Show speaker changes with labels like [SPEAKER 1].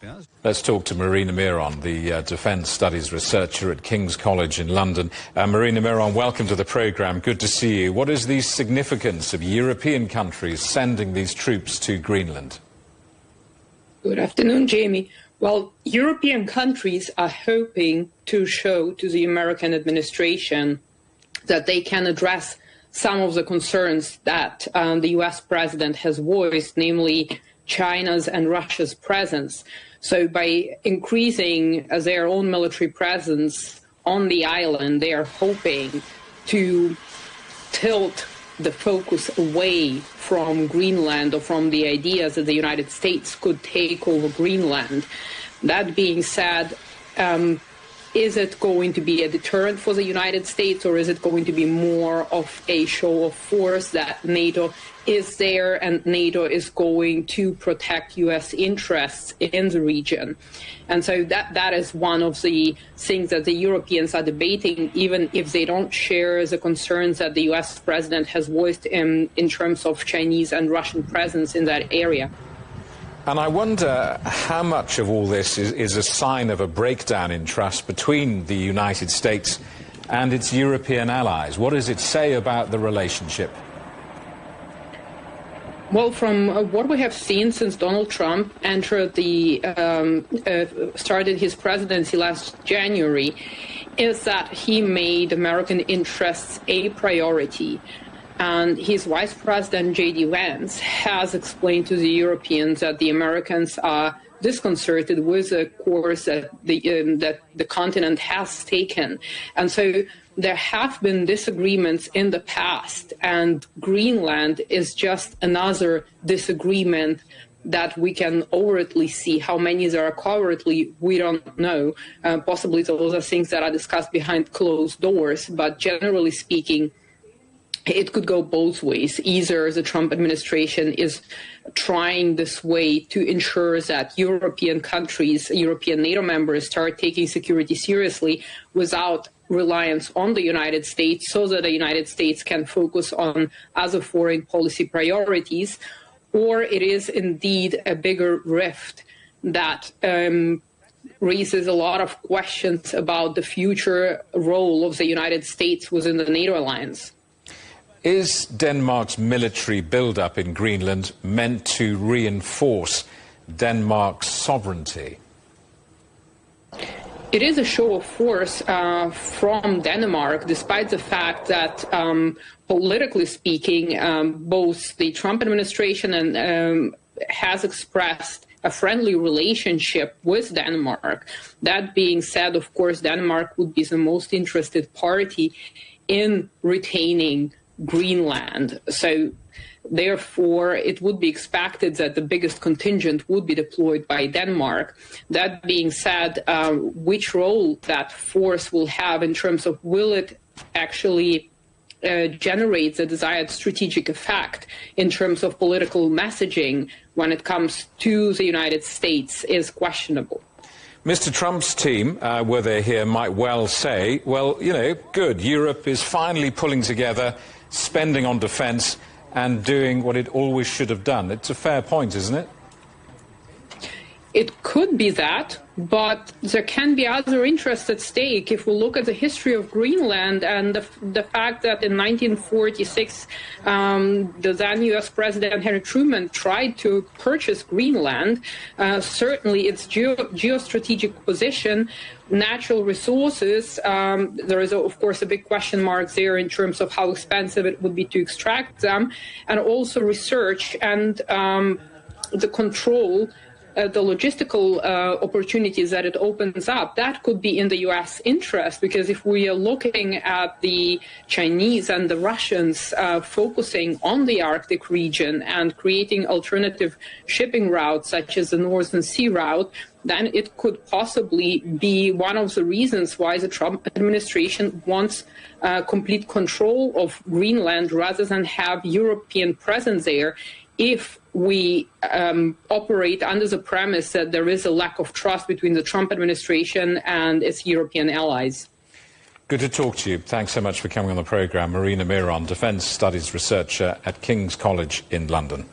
[SPEAKER 1] Yes.
[SPEAKER 2] Let's talk to Marina Miron, the Defence Studies Researcher at King's College in London. Marina Miron, welcome to the programme. Good to see you. What is the significance of European countries sending these troops to Greenland?
[SPEAKER 3] Good afternoon, Jamie. Well, European countries are hoping to show to the American administration that they can address some of the concerns that the US president has voiced, namely China's and Russia's presence. So by increasing their own military presence on the island, they are hoping to tilt the focus away from Greenland or from the ideas that the United States could take over Greenland. That being said, is it going to be a deterrent for the United States, or is it going to be more of a show of force that NATO is there and NATO is going to protect U.S. interests in the region? And so that is one of the things that the Europeans are debating, even if they don't share the concerns that the U.S. president has voiced in terms of Chinese and Russian presence in that area.
[SPEAKER 2] And I wonder how much of all this is a sign of a breakdown in trust between the United States and its European allies. What does it say about the relationship?
[SPEAKER 3] Well, from what we have seen since Donald Trump entered started his presidency last January, is that he made American interests a priority. And his vice president, J.D. Vance, has explained to the Europeans that the Americans are disconcerted with the course that the continent has taken. And so there have been disagreements in the past, and Greenland is just another disagreement that we can overtly see. How many there are covertly, we don't know. Possibly those are things that are discussed behind closed doors, but generally speaking, it could go both ways. Either the Trump administration is trying this way to ensure that European countries, European NATO members, start taking security seriously without reliance on the United States, so that the United States can focus on other foreign policy priorities, or it is indeed a bigger rift that raises a lot of questions about the future role of the United States within the NATO alliance.
[SPEAKER 2] Is Denmark's military build-up in Greenland meant to reinforce Denmark's sovereignty?
[SPEAKER 3] It is a show of force from Denmark, despite the fact that, politically speaking, both the Trump administration and has expressed a friendly relationship with Denmark. That being said, of course, Denmark would be the most interested party in retaining Greenland. So therefore, it would be expected that the biggest contingent would be deployed by Denmark. That being said, which role that force will have in terms of will it actually generate the desired strategic effect in terms of political messaging when it comes to the United States is questionable.
[SPEAKER 2] Mr. Trump's team, were they here, might well say, well, you know, good, Europe is finally pulling together, spending on defence and doing what it always should have done. It's a fair point, isn't it? It
[SPEAKER 3] could be that, but there can be other interests at stake. If we look at the history of Greenland and the fact that in 1946, the then U.S. President Harry Truman tried to purchase Greenland, certainly its geostrategic position, natural resources, there is, of course, a big question mark there in terms of how expensive it would be to extract them, and also research and the control, the logistical opportunities that it opens up. That could be in the U.S. interest, because if we are looking at the Chinese and the Russians focusing on the Arctic region and creating alternative shipping routes, such as the Northern Sea route, then it could possibly be one of the reasons why the Trump administration wants complete control of Greenland rather than have European presence there, if we operate under the premise that there is a lack of trust between the Trump administration and its European allies.
[SPEAKER 2] Good to talk to you. Thanks so much for coming on the programme. Marina Miron, Defence Studies Researcher at King's College in London.